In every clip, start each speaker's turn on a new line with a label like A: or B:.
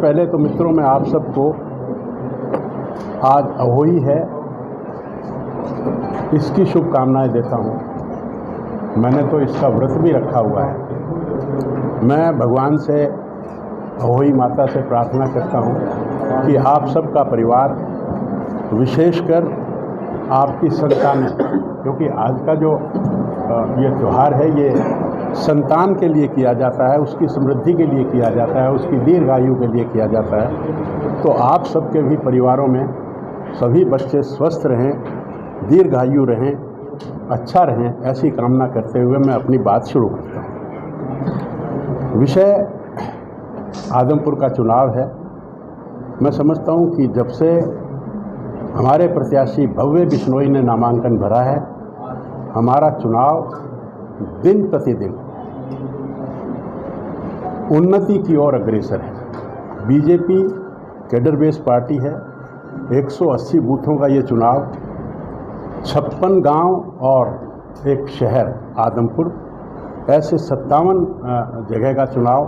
A: पहले तो मित्रों मैं आप सबको आज अहोई है इसकी शुभकामनाएं देता हूं। मैंने तो इसका व्रत भी रखा हुआ है। मैं भगवान से, अहोई माता से प्रार्थना करता हूं कि आप सबका परिवार, विशेषकर आपकी संतानें, क्योंकि आज का जो ये त्यौहार है ये संतान के लिए किया जाता है, उसकी समृद्धि के लिए किया जाता है, उसकी दीर्घायु के लिए किया जाता है। तो आप सबके भी परिवारों में सभी बच्चे स्वस्थ रहें, दीर्घायु रहें, अच्छा रहें, ऐसी कामना करते हुए मैं अपनी बात शुरू करता हूँ। विषय आदमपुर का चुनाव है। मैं समझता हूँ कि जब से हमारे प्रत्याशी भव्य बिश्नोई ने नामांकन भरा है, हमारा चुनाव दिन प्रतिदिन उन्नति की ओर अग्रसर है। बीजेपी कैडर बेस पार्टी है। 180 बूथों का ये चुनाव, 56 गांव और एक शहर आदमपुर, ऐसे 57 जगह का चुनाव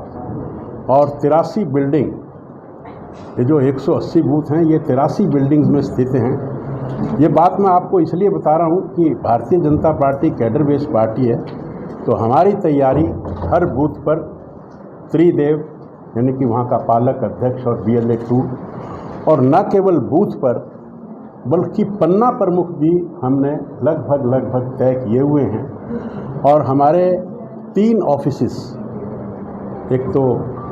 A: और 83 बिल्डिंग। ये जो 180 बूथ हैं ये 83 बिल्डिंग्स में स्थित हैं। ये बात मैं आपको इसलिए बता रहा हूँ कि Bharatiya Janata party cadre base party है, तो हमारी तैयारी हर बूथ पर त्रिदेव यानी कि वहाँ का पालक अध्यक्ष और BLA 2, और न केवल बूथ पर बल्कि पन्ना प्रमुख भी हमने लगभग तय किए हुए हैं। और हमारे 3 ऑफिसेस, एक तो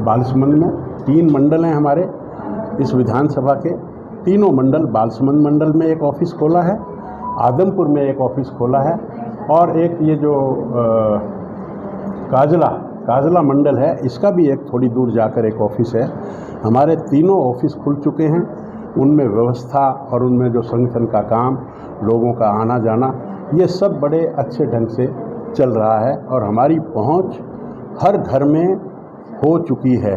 A: बालसमंद में 3 मंडल हैं हमारे इस विधानसभा के, तीनों मंडल, बालसमंद मंडल में एक ऑफिस खोला है, आदमपुर में एक ऑफिस खोला है, और एक ये जो काजला मंडल है इसका भी एक थोड़ी दूर जाकर एक ऑफिस है। हमारे तीनों ऑफिस खुल चुके हैं। उनमें व्यवस्था और उनमें जो संगठन का काम, लोगों का आना जाना, ये सब बड़े अच्छे ढंग से चल रहा है और हमारी पहुंच हर घर में हो चुकी है।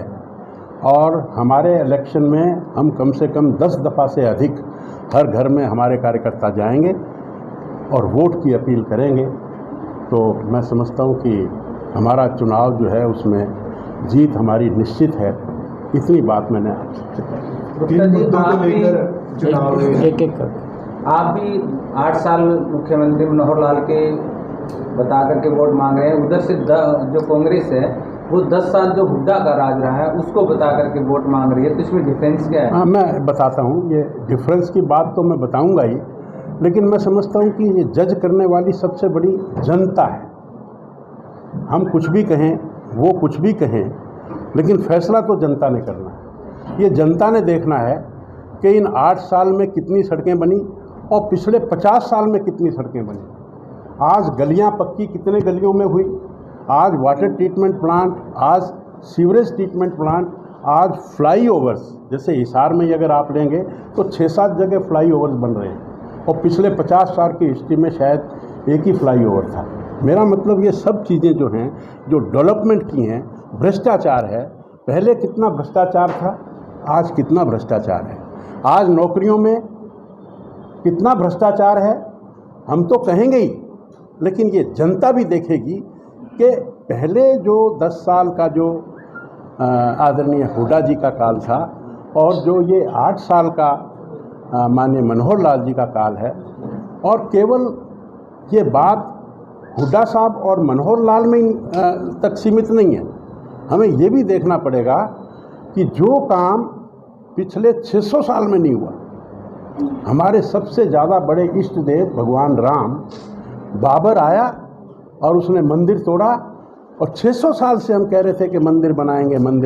A: और हमारे इलेक्शन में हम कम से कम 10 दफ़ा से अधिक हर घर में हमारे कार्यकर्ता जाएंगे और वोट की अपील करेंगे। तो मैं समझता हूँ कि हमारा चुनाव जो है उसमें जीत हमारी निश्चित है। इतनी बात मैंने आपसे कही।
B: आप भी 8 साल मुख्यमंत्री मनोहर लाल के बता करके वोट मांग रहे हैं। उधर से जो कांग्रेस है वो 10 साल जो हुड्डा का राज रहा है उसको बता करके वोट मांग रही है, तो इसमें डिफरेंस क्या है?
A: हाँ, मैं बताता हूँ। ये डिफरेंस की बात तो मैं बताऊँगा ही, लेकिन मैं समझता हूँ कि ये जज करने वाली सबसे बड़ी जनता है। हम कुछ भी कहें, वो कुछ भी कहें, लेकिन फैसला तो जनता ने करना है। ये जनता ने देखना है कि इन 8 साल में कितनी सड़कें बनी और पिछले 50 साल में कितनी सड़कें बनी। आज गलियां पक्की कितने गलियों में हुई, आज वाटर ट्रीटमेंट प्लांट, आज सीवरेज ट्रीटमेंट प्लांट, आज फ्लाईओवर्स, जैसे हिसार में अगर आप लेंगे तो 6-7 जगह फ्लाईओवर्स बन रहे हैं और पिछले 50 साल की हिस्ट्री में शायद एक ही फ्लाईओवर था। मेरा मतलब ये सब चीज़ें जो हैं, जो डेवलपमेंट की हैं, भ्रष्टाचार है। पहले कितना भ्रष्टाचार था, आज कितना भ्रष्टाचार है। आज नौकरियों में कितना भ्रष्टाचार है हम तो कहेंगे ही, लेकिन ये जनता भी देखेगी कि पहले जो 10 साल का जो आदरणीय हुड्डा जी का काल था और जो ये 8 साल का माननीय मनोहर लाल जी का काल है, और केवल ये बात हुड्डा साहब और मनोहर लाल में तक सीमित नहीं है। हमें ये भी देखना पड़ेगा कि जो काम पिछले 600 साल में नहीं हुआ, हमारे सबसे ज़्यादा बड़े इष्ट देव भगवान राम, बाबर आया और उसने मंदिर तोड़ा, और 600 साल से हम कह रहे थे कि मंदिर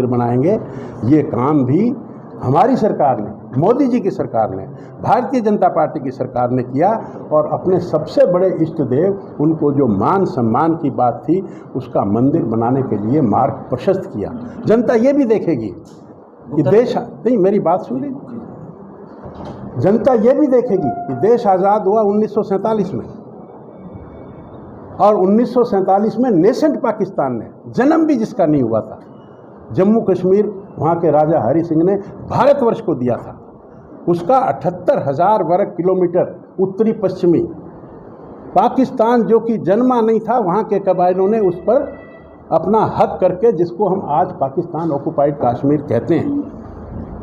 A: बनाएंगे। ये काम भी हमारी सरकार ने, मोदी जी की सरकार ने, भारतीय जनता पार्टी की सरकार ने किया, और अपने सबसे बड़े इष्ट देव, उनको जो मान सम्मान की बात थी, उसका मंदिर बनाने के लिए मार्ग प्रशस्त किया। जनता ये भी देखेगी कि देश, नहीं मेरी बात सुन लीजिए, जनता ये भी देखेगी कि देश आज़ाद हुआ 1947 में, और 1947 में नेसेंट पाकिस्तान ने जन्म भी जिसका नहीं हुआ था, जम्मू कश्मीर वहाँ के राजा हरि सिंह ने भारतवर्ष को दिया था। उसका 78,000 वर्ग किलोमीटर उत्तरी पश्चिमी पाकिस्तान जो कि जन्मा नहीं था, वहाँ के कबायलों ने उस पर अपना हक करके, जिसको हम आज पाकिस्तान ऑक्युपाइड कश्मीर कहते हैं,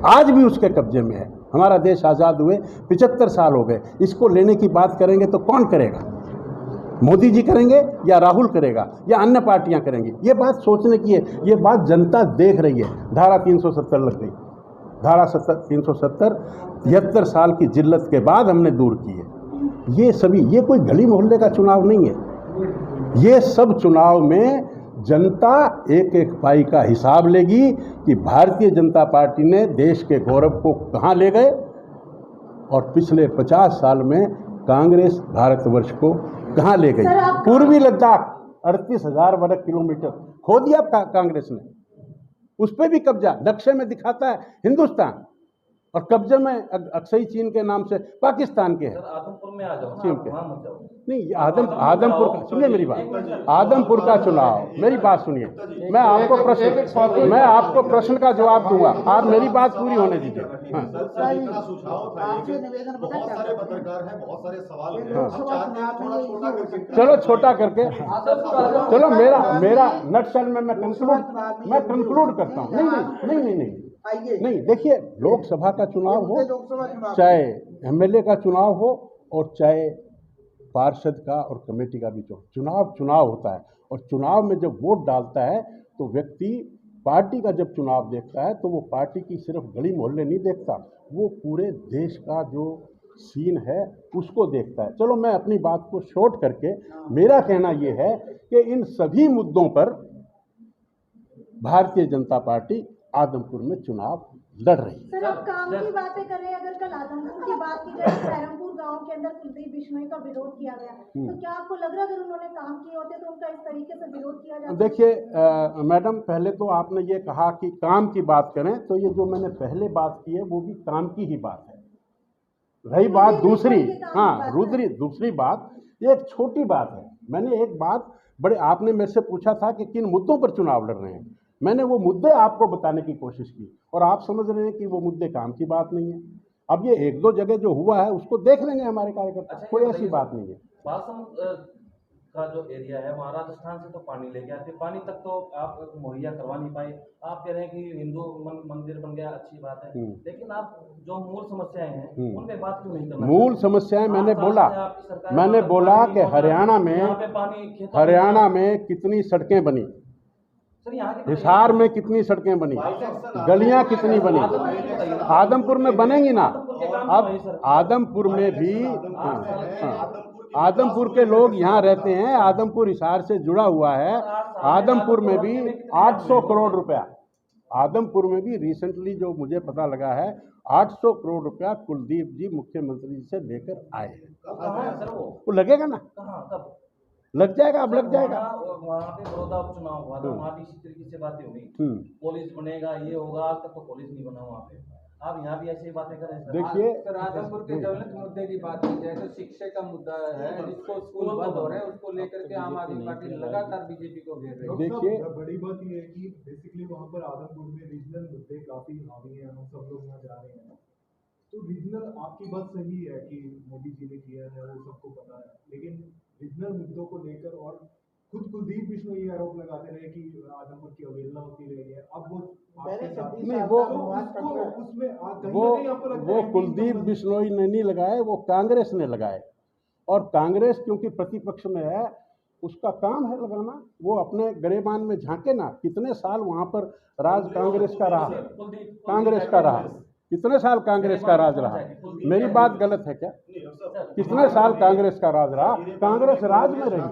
A: आज भी उसके कब्जे में है। हमारा देश आज़ाद हुए 75 साल हो गए, इसको लेने की बात करेंगे तो कौन करेगा? मोदी जी करेंगे या राहुल करेगा या अन्य पार्टियां करेंगी? ये बात सोचने की है, ये बात जनता देख रही है। धारा 370 लग गई, धारा 370 73 साल की जिल्लत के बाद हमने दूर की है। ये सभी, ये कोई गली मोहल्ले का चुनाव नहीं है। ये सब चुनाव में जनता एक एक पाई का हिसाब लेगी कि भारतीय जनता पार्टी ने देश के गौरव को कहाँ ले गए और पिछले 50 साल में कांग्रेस भारतवर्ष को कहाँ ले गई। पूर्वी लद्दाख 38,000 वर्ग किलोमीटर खो दिया कांग्रेस ने, उस पर भी कब्जा नक्शे में दिखाता है हिंदुस्तान, और कब्जे में अक्सई चीन के नाम से पाकिस्तान के है।
B: आदमपुर में आ जाओ,
A: चीन के नहीं, आदमपुर का सुनिए मेरी बात, आदमपुर का चुनाव, मेरी बात सुनिए, मैं आपको प्रश्न का जवाब दूंगा, आप मेरी बात पूरी होने दीजिए। हाँ। चलो छोटा करके, चलो मेरा नटशल में मैं कंक्लूड करता हूँ। नहीं, देखिए, लोकसभा का चुनाव हो, चाहे एमएलए का चुनाव हो, और चाहे पार्षद का और कमेटी का भी चुनाव होता है। और चुनाव में जब वोट डालता है तो व्यक्ति पार्टी का जब चुनाव देखता है तो वो पार्टी की सिर्फ गली मोहल्ले नहीं देखता, वो पूरे देश का जो सीन है उसको देखता है। चलो मैं अपनी बात को शॉर्ट करके, मेरा कहना ये है कि इन सभी मुद्दों पर भारतीय जनता पार्टी आदमपुर में चुनाव लड़ रही है।
C: सर, आप काम की बातें कर रहे हैं, अगर कल आदमपुर की बात की जाए, पैरमपुर गांव के अंदर कुलदीप बिश्नोई का विरोध किया गया, तो क्या आपको लग रहा है अगर उन्होंने काम किए होते तो उनका इस तरीके से विरोध किया जाता?
A: देखिए मैडम, पहले तो आपने ये कहा कि काम की बात करें, तो ये जो मैंने पहले बात की है वो भी काम की ही बात है। रही बात दूसरी, दूसरी बात, ये एक छोटी बात है। मैंने एक बात आपने मेरे से पूछा था कि किन मुद्दों पर चुनाव लड़ रहे हैं, मैंने वो मुद्दे आपको बताने की कोशिश की, और आप समझ रहे हैं कि वो मुद्दे काम की बात नहीं है। अब ये एक दो जगह जो हुआ है उसको देख लेंगे हमारे कार्यकर्ता, कोई ऐसी बात नहीं है।
D: का जो एरिया है वहाँ राजस्थान से तो पानी लेके आते, पानी तक तो आप मुहैया करवा नहीं पाए। आप कह रहे हैं कि हिंदू मंदिर बन गया, अच्छी बात है, लेकिन आप जो मूल समस्याएं हैं उन पे बात क्यों नहीं करना?
A: मूल समस्याएं मैंने बोला कि हरियाणा में कितनी सड़कें बनी, हिसार में कितनी सड़कें बनी, गलियां कितनी बनी, आदमपुर में बनेंगी ना। अब आदमपुर में भी आदमपुर के लोग यहाँ रहते हैं, आदमपुर हिसार से जुड़ा हुआ है। आदमपुर में भी 800 करोड़ रुपया, आदमपुर में भी रिसेंटली जो मुझे पता लगा है 800 करोड़ रुपया कुलदीप जी मुख्यमंत्री से लेकर आए हैं। वो लगेगा ना, लग जाएगा, अब लग जाएगा।
D: वहाँ पे बड़ौदा उपचुनाव हुआ था, वहाँ भी इसी तरीके से बातें हुई, पुलिस बनेगा, ये होगा, आज तक तो पुलिस नहीं बना वहाँ पे। आप यहाँ भी ऐसी बातें करें।
A: देखिए,
B: आदमपुर के ज्वलंत मुद्दे की बात की जाए तो शिक्षा का मुद्दा है, जिसको स्कूल बंद हो रहे हैं, उसको लेकर के आम आदमी पार्टी लगातार बीजेपी को घेर रही है।
A: देखिए,
E: बड़ी बात ये है कि बेसिकली वहाँ पर आदमपुर में रीजनल मुद्दे काफी हावी हैं, हम सब लोग यहाँ जा रहे हैं, तो रीजनल, आपकी बात सही है कि मोदी जी ने किया है, वो सबको पता है, लेकिन रीजनल मुद्दों को लेकर और खुद कुलदीप बिश्नोई ये आरोप लगाते रहे कि आदमपुर की अवहेलना होती रही है। अब वो
A: कुलदीप बिश्नोई ने नहीं लगाए, वो कांग्रेस ने लगाए, और कांग्रेस क्योंकि प्रतिपक्ष में है, उसका काम है लगाना। वो अपने गरेबान में झांके ना, कितने साल वहां पर राज कांग्रेस का रहा, कितने साल कांग्रेस का राज रहा। मेरी बात गलत है क्या? कितने साल कांग्रेस का राज रहा? कांग्रेस राज में रही।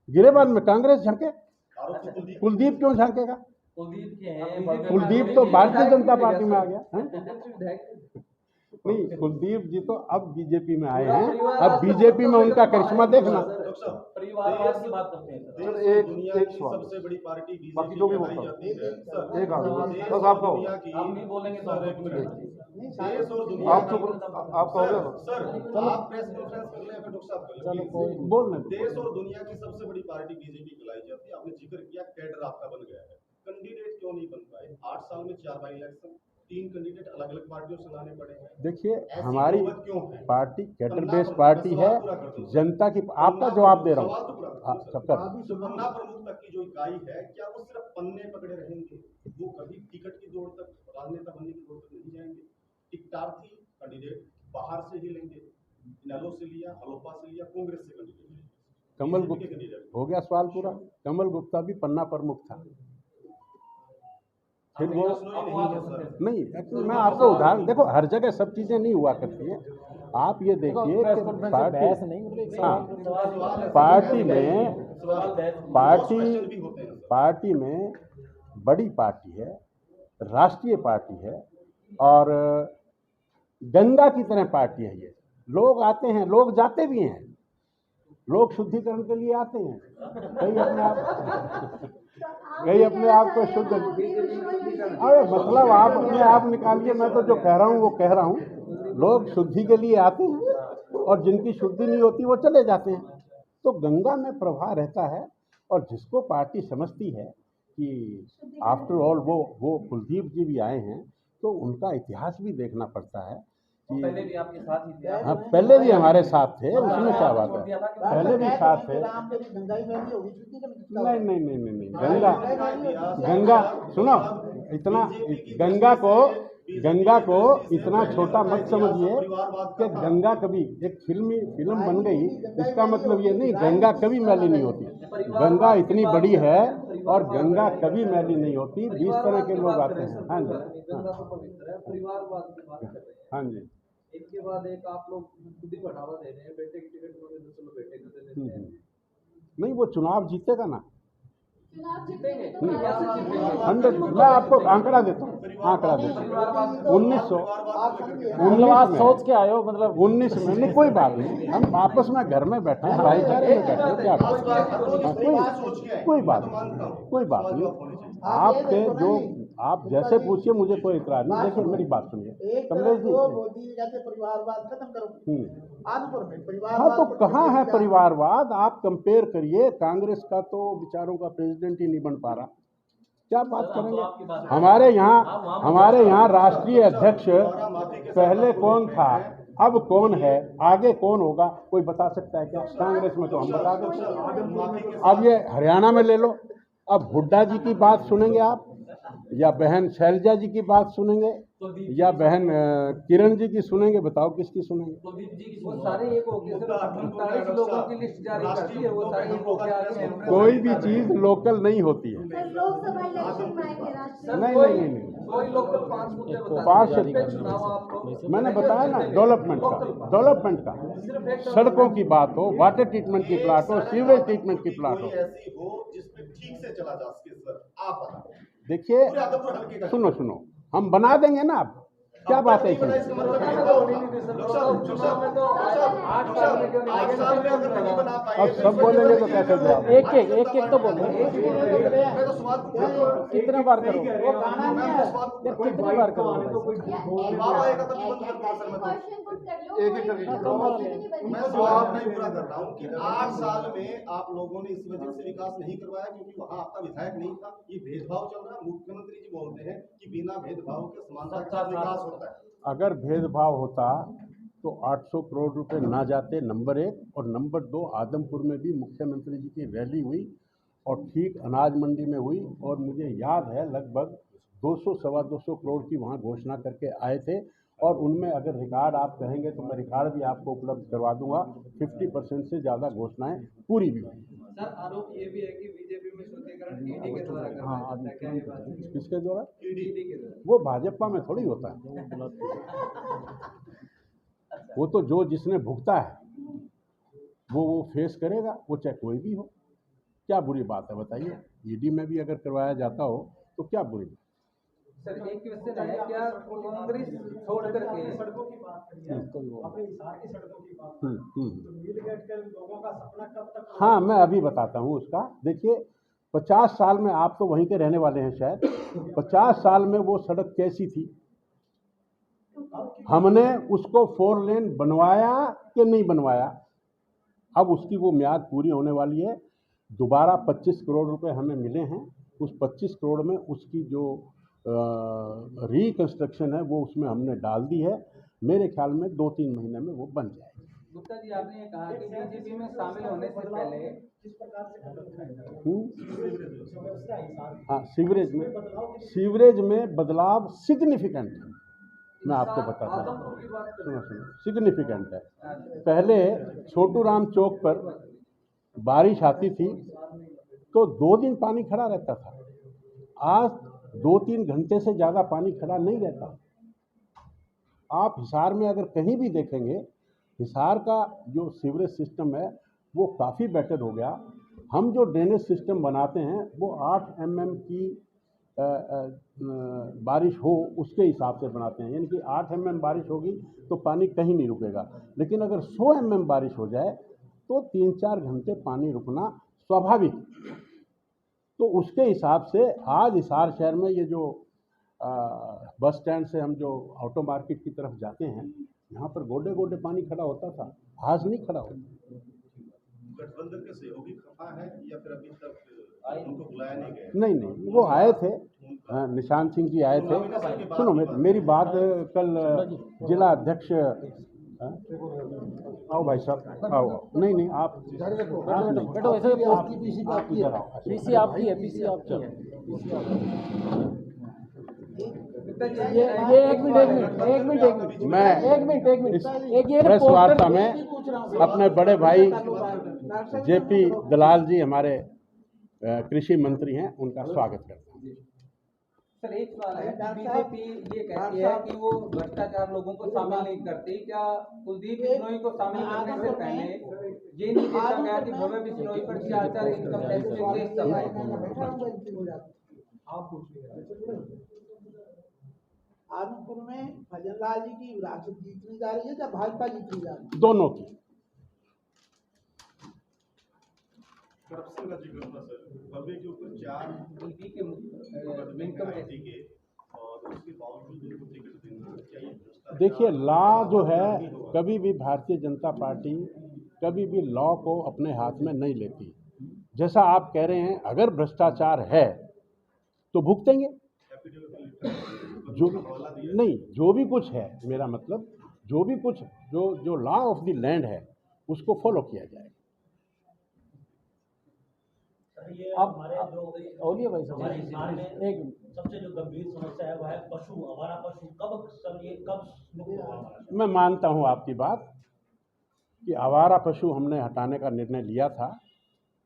A: गिरेबान में कांग्रेस झांके, कुलदीप क्यों झांकेगा? कुलदीप तो भारतीय जनता पार्टी में आ गया। नहीं, कुलदीप जी तो अब बीजेपी में आए हैं, अब बीजेपी में उनका करिश्मा देखना।
D: परिवारवाद की बात करते हैं सर।
E: एक सबसे बड़ी पार्टी
D: बाकी जो भी
E: आप
D: नहीं बोलेंगे तो
E: देश और दुनिया आप कहोगे सर, आप प्रेस कॉन्फ्रेंस कर ले, डॉक्टर साहब
A: बोलने।
E: देश और दुनिया की सबसे बड़ी पार्टी बीजेपी कहलाई जाती है। आपने जिक्र किया कैडर आपका बन गया है, कैंडिडेट क्यों नहीं बन पाए? 8 साल में 4 बाई इलेक्शन,
F: 3 कैंडिडेट अलग अलग पार्टियों से लाने पड़े हैं।
A: देखिए
F: ऐसी
A: हमारी
F: नौबत क्यों है?
A: पार्टी कैडर
F: पन्ना
A: बेस्ड
F: प्रमुख,
A: पार्टी
F: मैं
A: है,
F: सवाल पूरा कर दूं।
A: जनता की आपका जवाब दे रहा
F: सवाल तो
A: हूँ।
F: पूरा कर
A: हाँ,
F: दूं, सर।
A: सब कर।
F: जो पन्ना प्रमुख तक की जो इकाई है, क्या वो सिर्फ पन्ने पकड़े रहेंगे? वो कभी टिकट की दौड़ तक, राजनेता बनने की दौड़ तक नहीं जाएंगे। टिकटार्थी कैंडिडेट बाहर से ही लेंगे, इनेलो से लिया, हलोपा से लिया, कांग्रेस से कैंडिडेट लिया,
A: कमल
F: बीजेपी के
A: गुप्ता
F: कैंडिडेट।
A: हो गया सवाल पूरा। कमल गुप्ता भी पन्ना प्रमुख था, फिर वो नहीं। एक्चुअली मैं आपको उदाहरण, देखो हर जगह सब चीज़ें नहीं हुआ करती हैं। आप ये देखिए कि पार्टी में बड़ी पार्टी है, राष्ट्रीय पार्टी है और गंगा की तरह पार्टी है ये। लोग आते हैं, लोग जाते भी हैं, लोग शुद्धिकरण के लिए आते हैं, कई अपने आप को शुद्ध। अरे मतलब आप अपने आप निकालिए, मैं तो जो कह रहा हूँ वो कह रहा हूँ। लोग शुद्धि के लिए आते हैं और जिनकी शुद्धि नहीं होती वो चले जाते हैं। तो गंगा में प्रवाह रहता है और जिसको पार्टी समझती है कि आफ्टर ऑल वो कुलदीप जी भी आए हैं, तो उनका इतिहास भी देखना पड़ता है कि
D: पहले भी आपके साथ ही थे।
A: हाँ, पहले भी हमारे साथ थे, उसमें क्या बात है, पहले भी साथ थे। नहीं नहीं नहीं नहीं नहीं, गंगा सुनो, इतना गंगा को इतना छोटा मत समझिए कि गंगा कभी एक फिल्म बन गई, इसका मतलब ये नहीं गंगा कभी मैली नहीं होती। गंगा इतनी बड़ी है और गंगा कभी मैली नहीं होती। 20 तरह के लोग आते हैं। हाँ जी, हाँ जी,
B: एक के बाद एक आप लोग खुद ही बढ़ावा दे रहे हैं, बेटे की टिकट दोगे तो चलो बेटे को दे देते हैं।
A: नहीं वो चुनाव जीतेगा ना,
C: जीतेंगे।
A: 100। मैं आपको आंकड़ा देता हूँ, 1900
B: सोच के आए हो, मतलब
A: 19 में नहीं, कोई बात नहीं, हम आपस में घर में बैठे हैं, भाईचारे में बैठे हैं, क्या कोई बात नहीं। आपके जो आप जैसे पूछिए, मुझे कोई इतराज नहीं। देखिए मेरी बात सुनिए कमलेश जी,
G: मोदी जैसे परिवारवाद खत्म करो, आजपुर में परिवार।
A: हाँ तो कहाँ है परिवारवाद? आप कंपेयर करिए, कांग्रेस का तो विचारों का प्रेसिडेंट ही नहीं बन पा रहा, क्या बात करेंगे? हमारे यहाँ राष्ट्रीय अध्यक्ष पहले कौन था, अब कौन है, आगे कौन होगा, कोई बता सकता है क्या? कांग्रेस में तो हम बता देते। अब ये हरियाणा में ले लो, अब हुड्डा जी की बात सुनेंगे आप, या बहन शैलजा जी की बात सुनेंगे, या बहन किरण जी की सुनेंगे? बताओ किसकी सुनेंगे?
B: वो सारे एक हो गए, 45 लोगों की लिस्ट जारी कर दी है, वो सारे एक हो गए आगे।
A: कोई भी चीज लोकल नहीं होती है।
C: लोकसभा इलेक्शन में आएंगे राष्ट्रीय।
A: नहीं
B: कोई लोकल 5 मुद्दे
A: पांच
B: चुनाव आपको
A: मैंने बताया ना, डेवलपमेंट का सड़कों की बात हो, वाटर ट्रीटमेंट की प्लाट हो, सीवरेज ट्रीटमेंट की प्लाट हो,
F: ऐसी हो जिसमें ठीक से चला जा सके सर, आप बताओ।
A: देखिए सुनो, हम बना देंगे ना। आप क्या बात है इसमें? अब सब बोलेंगे तो कैसे जवाब?
B: एक तो बोलो, कितने बार करो, कितनी बार करो?
F: मैं सवाल नहीं पूरा कर रहा हूँ कि 8 साल में आप लोगों ने इस वजह से विकास नहीं करवाया क्योंकि वहाँ आपका विधायक नहीं था। ये भेदभाव चल रहा है। मुख्यमंत्री जी बोलते हैं कि बिना भेदभाव के समानता के साथ विकास होता है।
A: अगर भेदभाव होता तो 800 करोड़ रुपए ना जाते, नंबर 1, और नंबर 2, आदमपुर में भी मुख्यमंत्री जी की रैली हुई और ठीक अनाज मंडी में हुई, और मुझे याद है लगभग 200-225 करोड़ की वहाँ घोषणा करके आए थे। और उनमें अगर रिकॉर्ड आप कहेंगे तो मैं रिकॉर्ड भी आपको उपलब्ध करवा दूंगा, 50% से ज़्यादा घोषणाएं पूरी भी हुई।
B: सर आरोप ये भी है कि बीजेपी में शुद्धिकरण ईडी के द्वारा करवाया जाता है, क्या ये बात है?
A: किसके द्वारा?
B: ईडी के द्वारा।
A: वो भाजपा में थोड़ी होता है, वो तो जो जिसने भुगता है वो फेस करेगा, वो चाहे कोई भी हो। क्या बुरी बात है बताइए? ईडी में भी अगर करवाया जाता हो तो क्या बुरी बात?
B: सर एक क्वेश्चन है, क्या कांग्रेस छोड़ करके
E: सड़कों की बात करिए, अपने हिसार की सड़कों की बात तो नीलगढ़ के लोगों का सपना कब तक?
A: हाँ मैं अभी बताता हूँ उसका। देखिए 50 साल में, आप तो वहीं के रहने वाले हैं शायद, 50 साल में वो सड़क कैसी थी? हमने उसको 4 लेन बनवाया कि नहीं बनवाया? अब उसकी वो म्याद पूरी होने वाली है। दोबारा 25 करोड़ रुपए हमें मिले हैं। उस 25 करोड़ में उसकी जो रिकंस्ट्रक्शन है वो उसमें हमने डाल दी है। मेरे ख्याल में 2-3 महीने में वो बन जाएगी।
B: गुप्ता जी, आपने ये कहा कि बीजेपी में शामिल होने से पहले
G: किस प्रकार से कर रखा है
A: हम्म?
G: हिसाब
A: हाँ, सीवरेज में बदलाव सिग्निफिकेंट है। मैं आपको बताता हूँ, सुनो सिग्निफिकेंट है। पहले छोटू राम चौक पर बारिश आती थी तो 2 दिन पानी खड़ा रहता था। आज 2-3 घंटे से ज़्यादा पानी खड़ा नहीं रहता। आप हिसार में अगर कहीं भी देखेंगे, हिसार का जो सीवरेज सिस्टम है वो काफ़ी बेटर हो गया। हम जो ड्रेनेज सिस्टम बनाते हैं वो 8 mm की बारिश हो उसके हिसाब से बनाते हैं, यानी कि 8 mm बारिश होगी तो पानी कहीं नहीं रुकेगा। लेकिन अगर 100 mm बारिश हो जाए तो 3-4 घंटे पानी रुकना स्वाभाविक। तो उसके हिसाब से आज हिसार शहर में ये जो बस स्टैंड से हम जो ऑटो मार्केट की तरफ जाते हैं, यहाँ पर गोडे गोडे पानी खड़ा होता था, आज नहीं खड़ा होता।
F: गठबंधन के सहयोगी खफा है या फिर अभी तक उनको बुलाया नहीं गया?
A: नहीं, वो आए थे, निशांत सिंह जी आए थे। सुनो मेरी बात, कल जिला अध्यक्ष, आओ भाई साहब आओ। नहीं आप
G: बेटो ऐसे
A: पीसी आपकी है, पीसी आपकी है।
G: ये एक मिनट
A: मैं प्रेस वार्ता में अपने बड़े भाई जेपी दलाल जी हमारे कृषि मंत्री हैं, उनका स्वागत करता हूँ।
B: सर, एक सवाल है, बीजेपी ये कहती है कि वो भ्रष्टाचार लोगों को शामिल नहीं करती। क्या कुलदीप बिश्नोई को शामिल करने से पहले ये नहीं देखा गया कि भव्य बिश्नोई पर 4 इनकम टैक्स के केस चल रहे हैं?
G: आदमपुर में भजनलाल जी की विरासत जीतनी जा रही है या भाजपा जीतनी जा रही है?
A: दोनों की।
F: करप्शन का जिक्र हुआ सर, भव्य के ऊपर 4
B: ईडी के
F: मुकदमे हैं IT के, और उसके बावजूद उनको टिकट देना, क्या ये भ्रष्टाचार?
A: देखिए, लॉ जो है कभी भी भारतीय जनता पार्टी कभी भी लॉ को अपने हाथ में नहीं लेती। जैसा आप कह रहे हैं, अगर भ्रष्टाचार है तो भुगतेंगे। जो भी कुछ है, मेरा मतलब जो भी कुछ जो लॉ ऑफ द लैंड है उसको फॉलो किया जाए।
H: अब बोलिए भाई साहब, हमारे हिसार में एक सबसे जो गंभीर समस्या है वो है पशु, आवारा पशु। कब मुक्त होगा?
A: मैं मानता हूं आपकी बात कि आवारा पशु हमने हटाने का निर्णय लिया था।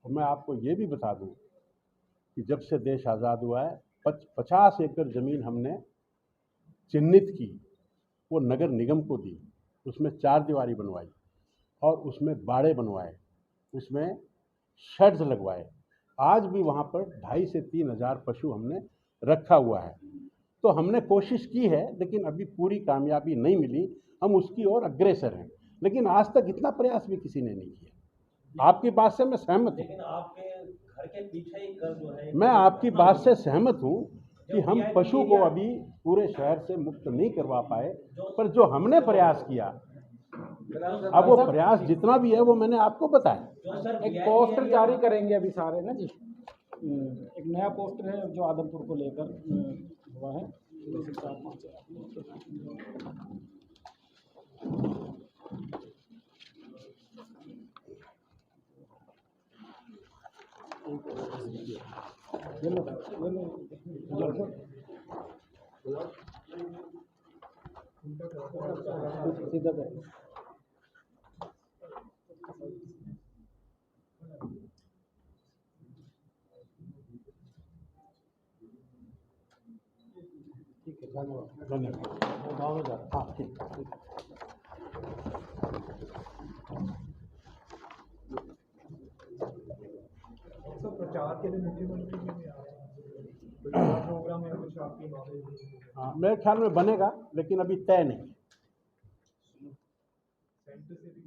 A: और मैं आपको ये भी बता दूं कि जब से देश आज़ाद हुआ है 50 एकड़ ज़मीन हमने चिन्हित की, वो नगर निगम को दी, उसमें 4 दीवारी बनवाई और उसमें बाड़े बनवाए, उसमें शेड्स लगवाए। आज भी वहाँ पर 2,500 से 3,000 पशु हमने रखा हुआ है। तो हमने कोशिश की है, लेकिन अभी पूरी कामयाबी नहीं मिली। हम उसकी ओर अग्रसर हैं, लेकिन आज तक इतना प्रयास भी किसी ने नहीं किया। आपकी बात से मैं सहमत हूँ,
H: लेकिन आपके घर के पीछे ही घर जो है,
A: मैं आपकी बात से सहमत हूँ कि हम पशु को अभी पूरे शहर से मुक्त नहीं करवा पाए, पर जो हमने प्रयास किया, अब वो प्रयास जितना भी है वो मैंने आपको बताया।
I: एक पोस्टर जारी करेंगे अभी सारे ना जी, एक नया पोस्टर है जो आदमपुर को लेकर हुआ है। सीधा करें।
A: ठीक है, धन्यवाद। हाँ, ठीक है।
E: तो प्रचार के लिए मुख्यमंत्री जी ने आया प्रोग्राम है कुछ आपकी नॉलेज?
A: हाँ, मेरे ख्याल में बनेगा, लेकिन अभी तय नहीं।
E: सेंटर से भी